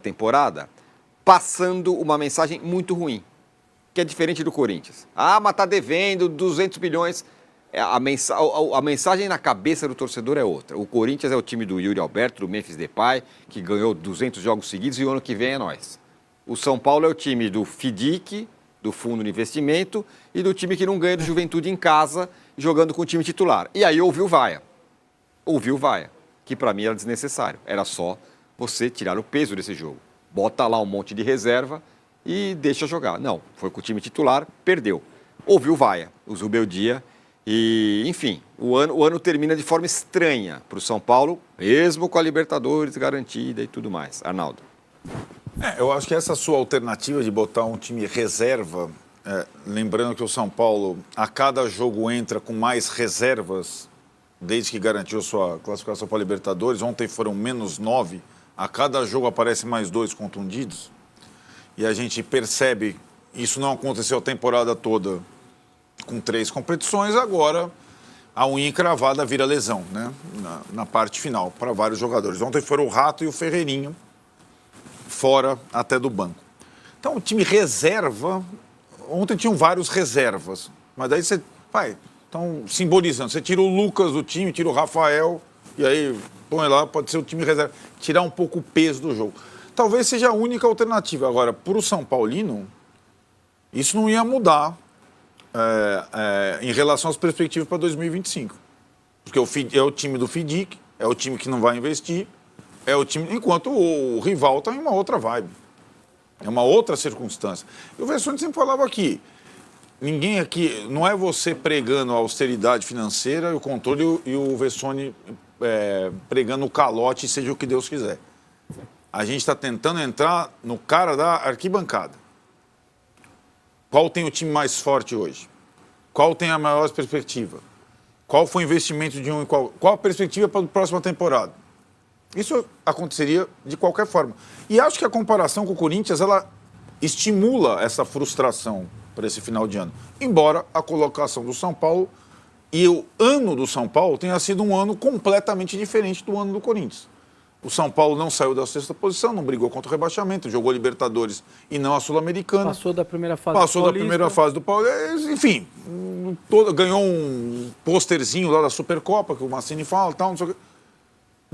temporada passando uma mensagem muito ruim, que é diferente do Corinthians. Ah, mas tá devendo 200 milhões. A mensagem na cabeça do torcedor é outra. O Corinthians é o time do Yuri Alberto, do Memphis Depay, que ganhou 200 jogos seguidos e o ano que vem é nós. O São Paulo é o time do FIDIC, do Fundo de Investimento, e do time que não ganha do Juventude em casa, jogando com o time titular. E aí ouviu Vaia. Ouviu Vaia, que para mim era desnecessário. Era só você tirar o peso desse jogo. Bota lá um monte de reserva e deixa jogar. Não, foi com o time titular, perdeu. Ouviu Vaia, o Zubeldia. E, enfim, o ano termina de forma estranha para o São Paulo, mesmo com a Libertadores garantida e tudo mais. Arnaldo. Eu acho que essa sua alternativa de botar um time reserva, lembrando que o São Paulo, a cada jogo entra com mais reservas, desde que garantiu sua classificação para a Libertadores. Ontem foram -9, a cada jogo aparece mais 2 contundidos. E a gente percebe, isso não aconteceu a temporada toda, com 3 competições, agora a unha encravada vira lesão, né? Na parte final, para vários jogadores. Ontem foram o Rato e o Ferreirinho, fora até do banco. Então, o time reserva, ontem tinham vários reservas, mas daí você, então, simbolizando, você tira o Lucas do time, tira o Rafael, e aí põe lá, pode ser o time reserva, tirar um pouco o peso do jogo. Talvez seja a única alternativa. Agora, para o São Paulino, isso não ia mudar em relação às perspectivas para 2025. Porque é o time do FIDIC, é o time que não vai investir, é o time, enquanto o rival está em uma outra vibe. É uma outra circunstância. E o Vessone sempre falava aqui, ninguém aqui, não é você pregando a austeridade financeira e o controle e o Vessone pregando o calote, seja o que Deus quiser. A gente está tentando entrar no cara da arquibancada. Qual tem o time mais forte hoje? Qual tem a maior perspectiva? Qual foi o investimento de um e qual a perspectiva para a próxima temporada? Isso aconteceria de qualquer forma. E acho que a comparação com o Corinthians, ela estimula essa frustração para esse final de ano. Embora a colocação do São Paulo e o ano do São Paulo tenha sido um ano completamente diferente do ano do Corinthians. O São Paulo não saiu da 6ª posição, não brigou contra o rebaixamento, jogou Libertadores e não a Sul-Americana. Passou da primeira fase do Paulista. Enfim, ganhou um pôsterzinho lá da Supercopa, que o Massini fala, tal, não sei o quê.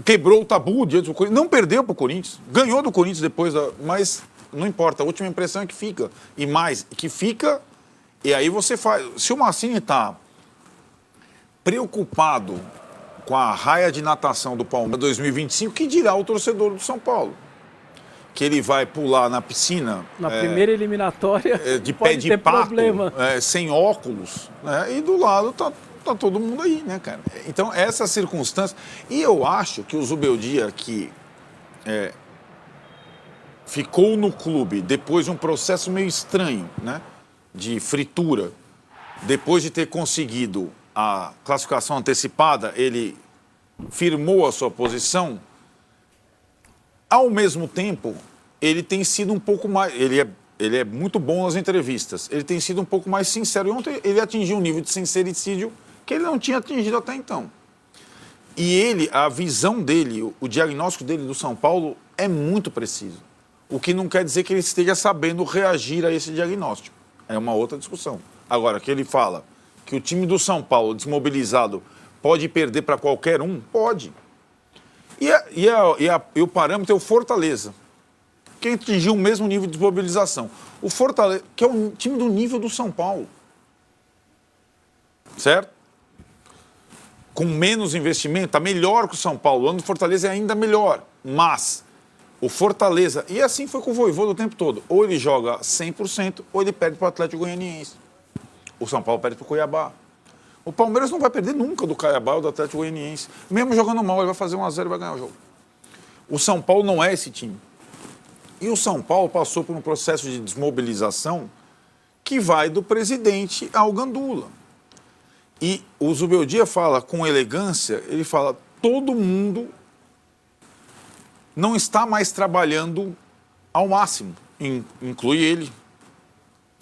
Quebrou o tabu diante do Corinthians. Não perdeu para o Corinthians. Ganhou do Corinthians depois, mas não importa. A última impressão é que fica. E mais, que fica... E aí você faz... Se o Massini está preocupado com a raia de natação do Palmeiras 2025, que dirá o torcedor do São Paulo? Que ele vai pular na piscina... Na primeira eliminatória, de pé de pato, sem óculos, né? E do lado tá todo mundo aí, né, cara? Então, essa circunstância... E eu acho que o Zubeldia, que ficou no clube depois de um processo meio estranho, né, de fritura, depois de ter conseguido a classificação antecipada, ele firmou a sua posição. Ao mesmo tempo, ele tem sido um pouco mais... Ele é muito bom nas entrevistas. Ele tem sido um pouco mais sincero. E ontem ele atingiu um nível de sincericídio que ele não tinha atingido até então. E a visão dele, o diagnóstico dele do São Paulo é muito preciso. O que não quer dizer que ele esteja sabendo reagir a esse diagnóstico. É uma outra discussão. Agora, que ele fala que o time do São Paulo, desmobilizado, pode perder para qualquer um? Pode. E o parâmetro é o Fortaleza, que atingiu o mesmo nível de desmobilização. O Fortaleza, que é um time do nível do São Paulo. Certo? Com menos investimento, está melhor que o São Paulo. O ano do Fortaleza é ainda melhor. Mas o Fortaleza... E assim foi com o Vojvoda o tempo todo. Ou ele joga 100%, ou ele perde para o Atlético Goianiense. O São Paulo perde para o Cuiabá. O Palmeiras não vai perder nunca do Cuiabá ou do Atlético Goianiense. Mesmo jogando mal, ele vai fazer 1-0 e vai ganhar o jogo. O São Paulo não é esse time. E o São Paulo passou por um processo de desmobilização que vai do presidente ao Gandula. E o Zubeldia fala com elegância, ele fala, todo mundo não está mais trabalhando ao máximo, inclui ele.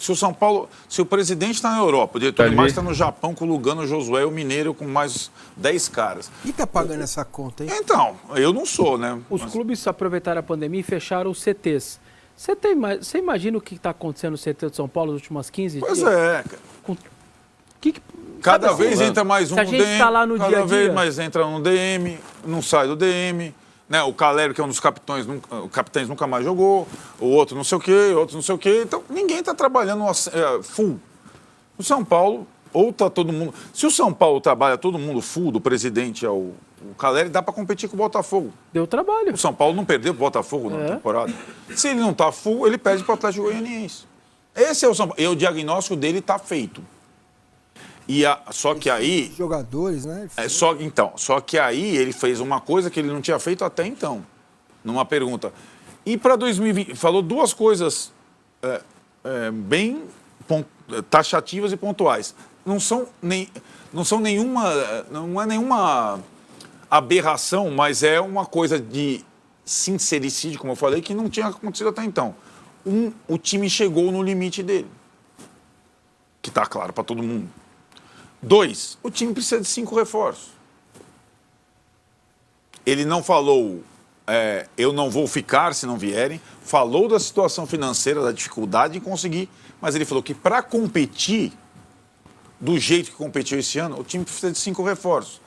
Se o São Paulo, se o presidente está na Europa, o diretor de marketing está no Japão com o Lugano, o Josué e o Mineiro com mais 10 caras. Quem está pagando essa conta, hein? Então, eu não sou, né? Os clubes aproveitaram a pandemia e fecharam os CTs. Você imagina o que está acontecendo no CT de São Paulo nos últimos 15 Pois dias? é, cara. Cada sabe vez assim, entra mais um se a no gente DM, tá lá no dia a cada vez dia- mais entra um DM, não sai do DM. Né? O Calério, que é um dos capitães, nunca mais jogou. O outro não sei o quê, outro não sei o quê. Então, ninguém está trabalhando full. O São Paulo, ou está todo mundo... Se o São Paulo trabalha todo mundo full, do presidente ao Calério, dá para competir com o Botafogo. Deu trabalho. O São Paulo não perdeu pro Botafogo na temporada. Se ele não está full, ele perde para o Atlético Goianiense. Esse é o São Paulo. E o diagnóstico dele está feito. Só que aí... Jogadores, né? Só que aí ele fez uma coisa que ele não tinha feito até então, numa pergunta. E para 2020, falou duas coisas bem taxativas e pontuais. Não é nenhuma aberração, mas é uma coisa de sincericídio, como eu falei, que não tinha acontecido até então. O time chegou no limite dele, que está claro para todo mundo. 2, o time precisa de 5 reforços. Ele não falou, eu não vou ficar se não vierem. Falou da situação financeira, da dificuldade em conseguir. Mas ele falou que para competir, do jeito que competiu esse ano, o time precisa de 5 reforços.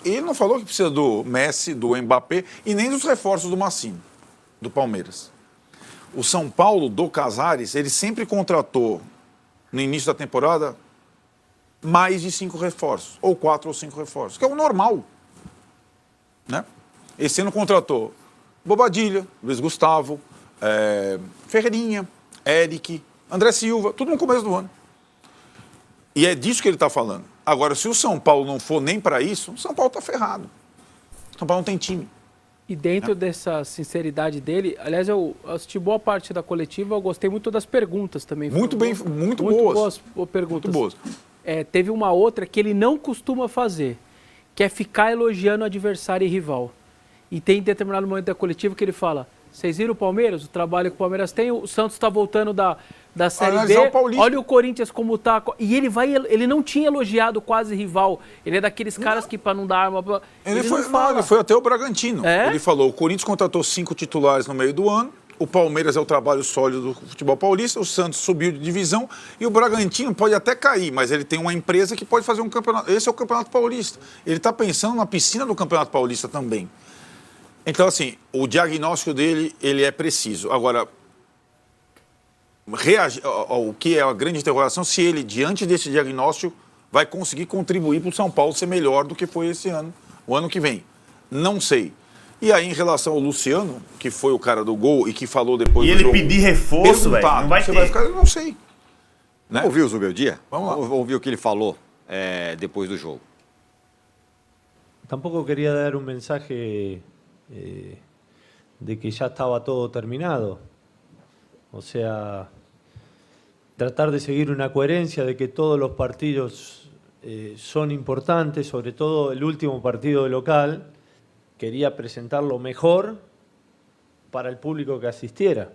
Ele não falou que precisa do Messi, do Mbappé e nem dos reforços do Massino, do Palmeiras. O São Paulo, do Casares, ele sempre contratou, no início da temporada, mais de 5 reforços, ou 4 ou 5 reforços, que é o normal. Né? Esse ano contratou Bobadilha, Luiz Gustavo, Ferreirinha, Eric, André Silva, tudo no começo do ano. E é disso que ele está falando. Agora, se o São Paulo não for nem para isso, o São Paulo está ferrado. O São Paulo não tem time. E dentro dessa sinceridade dele, aliás, eu assisti boa parte da coletiva, eu gostei muito das perguntas também. Muito Muito boas. boas perguntas. Muito boas. Teve uma outra que ele não costuma fazer, que é ficar elogiando o adversário e rival. E tem determinado momento da coletiva que ele fala, vocês viram o Palmeiras? O trabalho que o Palmeiras tem, o Santos está voltando da Série B, olha o Corinthians como tá. E ele não tinha elogiado quase rival. Ele é daqueles caras que para não dar arma... Ele foi até o Bragantino. Ele falou, o Corinthians contratou 5 titulares no meio do ano, o Palmeiras é o trabalho sólido do futebol paulista, o Santos subiu de divisão e o Bragantino pode até cair, mas ele tem uma empresa que pode fazer um campeonato. Esse é o Campeonato Paulista. Ele está pensando na piscina do Campeonato Paulista também. Então, assim, o diagnóstico dele, ele é preciso. Agora, o que é a grande interrogação, se ele, diante desse diagnóstico, vai conseguir contribuir para o São Paulo ser melhor do que foi esse ano, o ano que vem. Não sei. E aí, em relação ao Luciano, que foi o cara do gol e que falou depois do jogo... E ele pedir reforço, velho, não vai ter. Vai ficar, eu não sei. Né? Vamos ouvir o Zubeldia? Vamos lá. Vamos ouvir o que ele falou depois do jogo. Tampoco quería dar un mensaje de que ya estaba todo terminado. O sea, tratar de seguir una coherencia de que todos los partidos son importantes, sobre todo el último partido de local. Quería presentarlo mejor para el público que asistiera.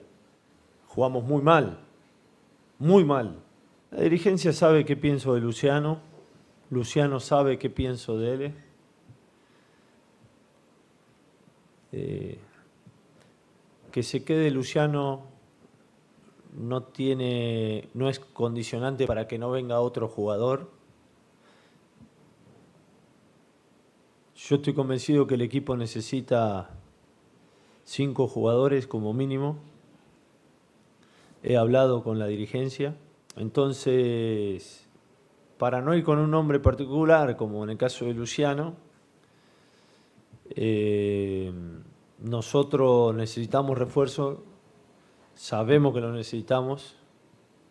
Jugamos muy mal, muy mal. La dirigencia sabe qué pienso de Luciano, Luciano sabe qué pienso de él. Que se quede Luciano no es condicionante para que no venga otro jugador. Yo estoy convencido que el equipo necesita 5 jugadores como mínimo. He hablado con la dirigencia. Entonces, para no ir con un nombre particular, como en el caso de Luciano, nosotros necesitamos refuerzo, sabemos que lo necesitamos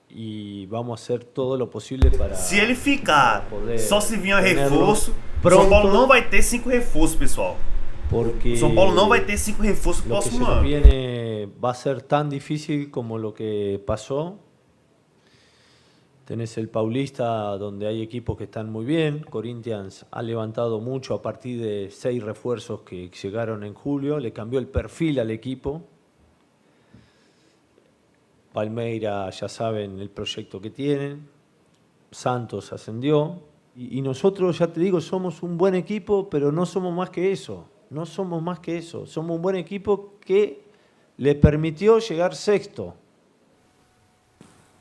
e vamos a hacer todo lo posible para... Se ele ficar, só se vier reforço, pronto. São Paulo não vai ter 5 reforços, pessoal. Porque São Paulo não vai ter 5 reforços no lo que se próximo nos ano. viene va a ser tan difícil como lo que pasó. Tenés el Paulista, donde hay equipos que están muy bien. Corinthians ha levantado mucho a partir de 6 refuerzos que llegaron en julio. Le cambió el perfil al equipo. Palmeiras ya saben el proyecto que tienen, Santos ascendió y nosotros, ya te digo, somos un buen equipo, pero no somos más que eso, no somos más que eso, somos un buen equipo que le permitió llegar sexto.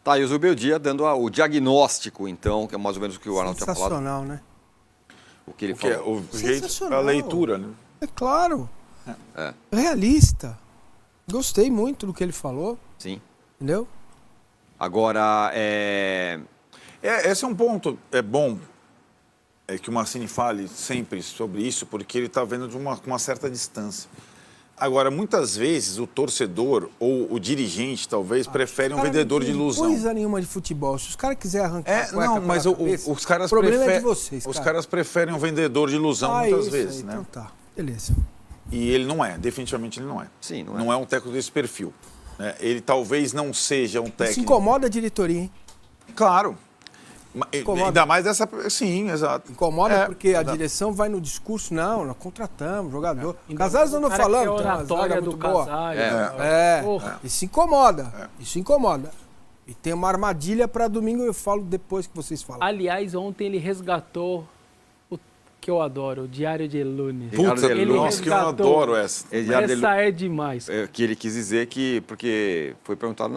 Tá, e o Zubeldia dando o diagnóstico, então, que é mais ou menos o que o Arnaldo tinha falado. Sensacional, né? O que ele Que é falou. o jeito, Sensacional. a leitura, né? É claro. É. Realista. Gostei muito do que ele falou, Sim. entendeu? Agora, Esse é um ponto, é bom que o Mancini fale sempre sobre isso, porque ele está vendo com uma certa distância. Agora, muitas vezes, o torcedor ou o dirigente, talvez, prefere um Cara, vendedor não de tem ilusão. coisa nenhuma de futebol. Se os caras quiserem arrancar a cueca Não, mas pela cabeça, os caras o problema preferem, é de vocês, os cara. caras preferem um vendedor de ilusão muitas isso vezes, aí, né? Então tá, beleza. E ele não é, definitivamente ele não é. Sim, não é. Não é um técnico desse perfil. Né? Ele talvez não seja um Isso técnico... incomoda a diretoria, hein? Claro. Incomoda. Ainda mais dessa... Sim, exato. Incomoda porque a exato. direção vai no discurso, não, nós contratamos jogador. Ainda Casares mais o andou cara que falando, é tem uma oratória zaga do muito boa. Casares. Porra. Isso incomoda, isso incomoda. E tem uma armadilha para domingo, eu falo depois que vocês falam. Aliás, ontem ele resgatou o que eu adoro, o Diário de Lunes. Puta, Ele nossa, que eu resgatou. adoro essa. Essa é demais. que ele quis dizer que, porque foi perguntado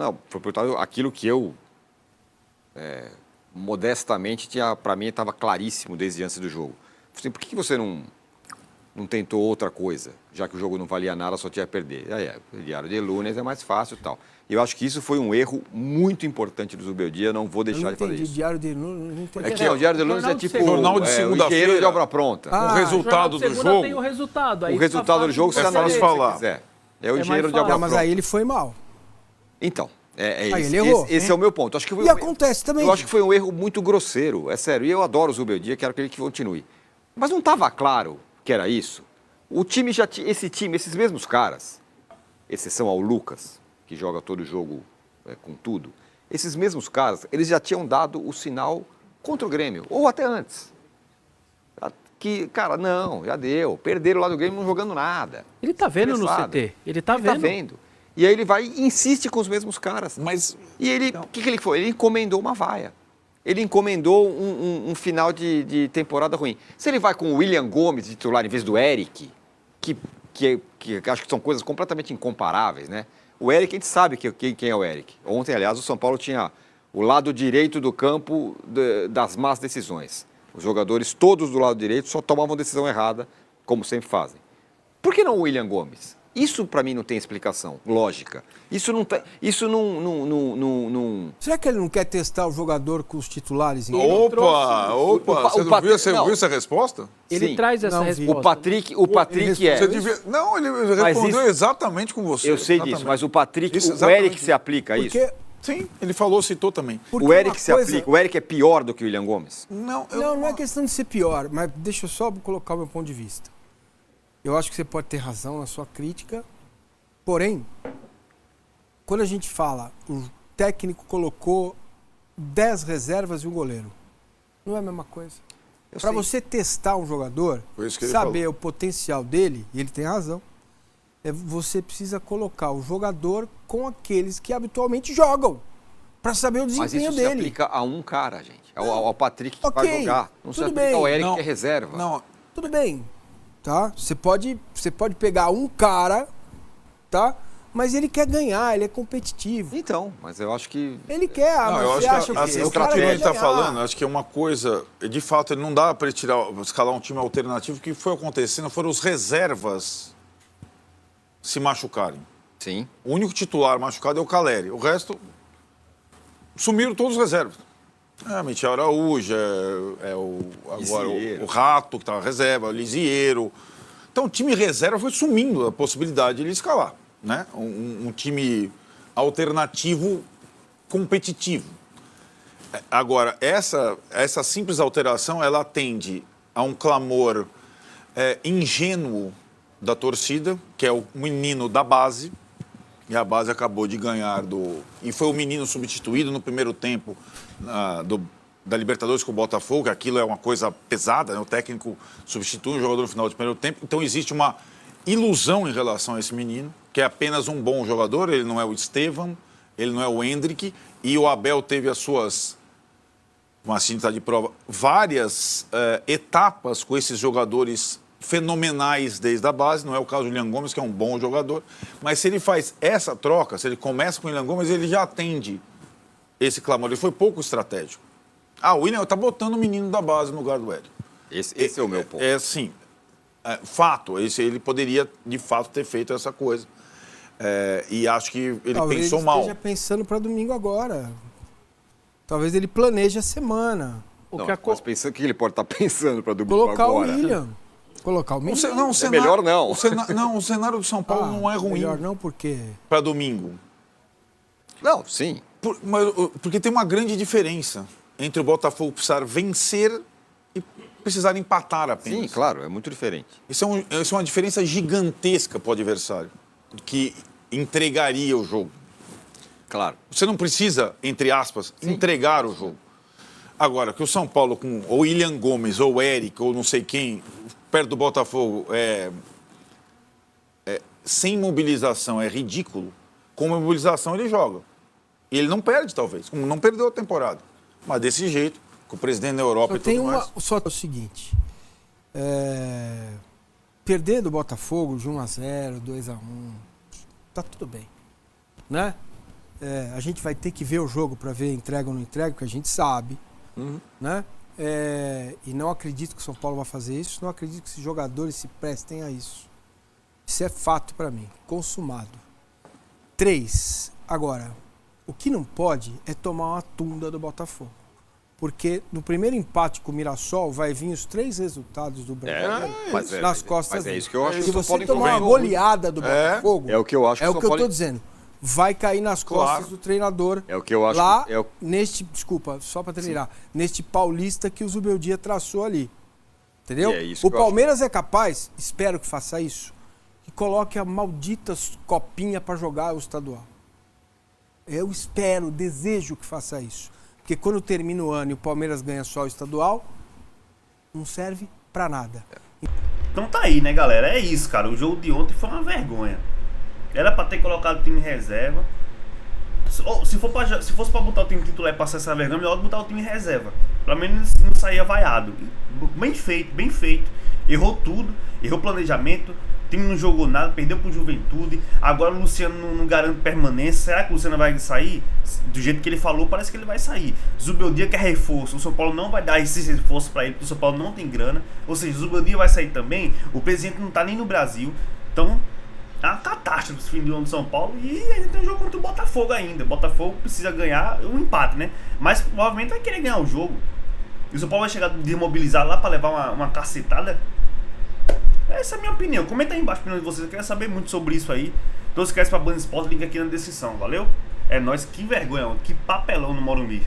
aquilo que eu, modestamente, para mim estava claríssimo desde antes do jogo. Assim, por que você não tentou outra coisa, já que o jogo não valia nada, só tinha a perder? O Diário de Lunes é mais fácil e tal. E eu acho que isso foi um erro muito importante do Zubeldia, não vou Eu deixar não de fazer entendi, isso. Diário de Lunes, não entendi. É que o Diário de Lunes é Jornal de tipo segunda. Jornal de o segunda-feira. engenheiro de obra pronta. O resultado do Segunda jogo... tem o resultado. Aí O resultado do jogo você É fácil analisa falar. se quiser. É o mais engenheiro de fácil. obra Não, mas pronta. aí ele foi mal. Então, Aí esse, ele errou. esse é o meu ponto. Acho que foi E acontece também. Eu acho que foi um erro muito grosseiro, é sério. E eu adoro o Zubeldia, quero que ele continue. Mas não estava claro que era isso. O time já tinha, esses mesmos caras, exceção ao Lucas, que joga todo jogo com tudo, esses mesmos caras, eles já tinham dado o sinal contra o Grêmio, ou até antes. Que, cara, não, já deu. Perderam lá do Grêmio não jogando nada. Ele tá vendo no Estressado. CT. Ele tá Ele tá vendo. vendo. E aí ele vai e insiste com os mesmos caras. Mas E ele, o que ele foi? Ele encomendou uma vaia. Ele encomendou um final de temporada ruim. Se ele vai com o William Gomes titular em vez do Eric, que acho que são coisas completamente incomparáveis, né? O Eric, a gente sabe quem é o Eric. Ontem, aliás, o São Paulo tinha o lado direito do campo das más decisões. Os jogadores todos do lado direito só tomavam decisão errada, como sempre fazem. Por que não o William Gomes? Isso, para mim, não tem explicação lógica. Isso não... Será que ele não quer testar o jogador com os titulares? Opa! Você não viu, não. viu essa resposta? Ele Sim. traz essa Não vi. resposta. O Patrick é... Você devia... Não, ele respondeu isso- exatamente com você. Eu sei Exatamente. disso, mas o Patrick, Isso, o exatamente Eric se aplica a isso. Porque, Sim, ele falou, citou também. porque O Eric uma se coisa- aplica. O Eric é pior do que o William Gomes? Não, Não é questão de ser pior, mas deixa eu só colocar o meu ponto de vista. Eu acho que você pode ter razão na sua crítica, porém, quando a gente fala, o técnico colocou 10 reservas e um goleiro, não é a mesma coisa. Eu Para sei. você testar um jogador, Foi isso que ele saber falou. o potencial dele, e ele tem razão, você precisa colocar o jogador com aqueles que habitualmente jogam, para saber o Mas desempenho isso se dele. aplica a um cara, gente. Ao Patrick que vai Ok, jogar. Não se tudo aplica bem. ao Eric Não, que é reserva. Não, Tudo bem, tá? Você pode pegar um cara, tá? Mas ele quer ganhar, ele é competitivo. Então, mas eu acho que... Ele quer, não, mas eu você acho acha que o a quê? estratégia O cara que quer ele está ganhar. falando, acho que é uma coisa, de fato, ele não dá para escalar um time alternativo. O que foi acontecendo foram os reservas se machucarem. Sim. O único titular machucado é o Caleri. O resto sumiram todos os reservas. Michel Araújo, agora Lisieiro. o Rato, que estava na reserva, o Lisieiro. Então, o time reserva foi sumindo a possibilidade de ele escalar. Né? Um time alternativo competitivo. Agora, essa simples alteração, ela atende a um clamor ingênuo da torcida, que é o menino da base, e a base acabou de ganhar e foi o menino substituído no primeiro tempo da Libertadores com o Botafogo, que aquilo é uma coisa pesada, né? O técnico substitui o jogador no final do primeiro tempo. Então existe uma ilusão em relação a esse menino, que é apenas um bom jogador, ele não é o Estevam, Ele não é o Endrick. E o Abel teve as suas, assim está de prova, várias etapas com esses jogadores fenomenais desde a base. Não é o caso do William Gomes, que é um bom jogador. Mas se ele faz essa troca, se ele começa com o William Gomes, ele já atende esse clamor. Ele foi pouco estratégico. O William está botando o menino da base no lugar do Hélio. Esse é o meu ponto. Sim. Fato. Ele poderia, de fato, ter feito essa coisa. E acho que ele Talvez pensou ele mal. esteja pensando para domingo agora. Talvez ele planeje a semana. Mas pensando que ele pode estar pensando para domingo Colocar agora. o William. Colocar o William. Não, melhor não. O cenário do São Paulo não é ruim Melhor não, porque... para domingo. Não, sim. Porque tem uma grande diferença entre o Botafogo precisar vencer e precisar empatar apenas. Sim, claro, é muito diferente. Isso é uma diferença gigantesca para o adversário, que entregaria o jogo. Claro. Você não precisa, entre aspas, entregar o jogo. Agora, que o São Paulo com ou William Gomes, ou Eric, ou não sei quem, perto do Botafogo, sem mobilização é ridículo. Com mobilização ele joga. E ele não perde, talvez, como não perdeu a temporada. Mas desse jeito, com o presidente da Europa e tudo mais. Só é o seguinte, perder do Botafogo de 1-0, 2-1, tá tudo bem, né? A gente vai ter que ver o jogo para ver entrega ou não entrega, porque a gente sabe, né? E não acredito que o São Paulo vai fazer isso, não acredito que esses jogadores se prestem a isso. Isso é fato para mim, consumado. 3, agora, o que não pode é tomar uma tunda do Botafogo. Porque no primeiro empate com o Mirassol vai vir os 3 resultados do Brasil nas costas mas é dele. isso que eu acho. Se você tomar uma goleada do Botafogo, é o que eu acho. é o que eu estou dizendo. Vai cair nas costas do treinador. É o que eu acho. Lá, desculpa, só para terminar, neste paulista que o Zubeldia traçou ali. Entendeu? O Palmeiras é capaz, espero que faça isso, que coloque a maldita copinha para jogar o estadual. Eu espero, desejo que faça isso. Porque quando termina o ano e o Palmeiras ganha só o estadual, não serve pra nada. Então tá aí, né, galera? É isso, cara. O jogo de ontem foi uma vergonha. Era pra ter colocado o time em reserva. Se fosse pra botar o time titular e passar essa vergonha, melhor botar o time em reserva. Pelo menos não saía vaiado. Bem feito, bem feito. Errou tudo, errou o planejamento. O time não jogou nada, perdeu pro Juventude. Agora o Luciano não garante permanência. Será que o Luciano vai sair? Do jeito que ele falou, parece que ele vai sair. Zubeldia quer reforço. O São Paulo não vai dar esse reforço pra ele, porque o São Paulo não tem grana. Ou seja, o Zubeldia vai sair também. O presidente não tá nem no Brasil. Então, é uma catástrofe esse fim de ano do São Paulo. E ainda tem um jogo contra o Botafogo ainda. O Botafogo precisa ganhar um empate, né? Mas provavelmente vai querer ganhar o jogo. E o São Paulo vai chegar desmobilizado lá pra levar uma cacetada. Essa é a minha opinião. Comenta aí embaixo a opinião de vocês. Eu quero saber muito sobre isso aí. Então se quer pra Band Esporte, link aqui na descrição. Valeu? É nóis. Que vergonha, que papelão no Morumbi.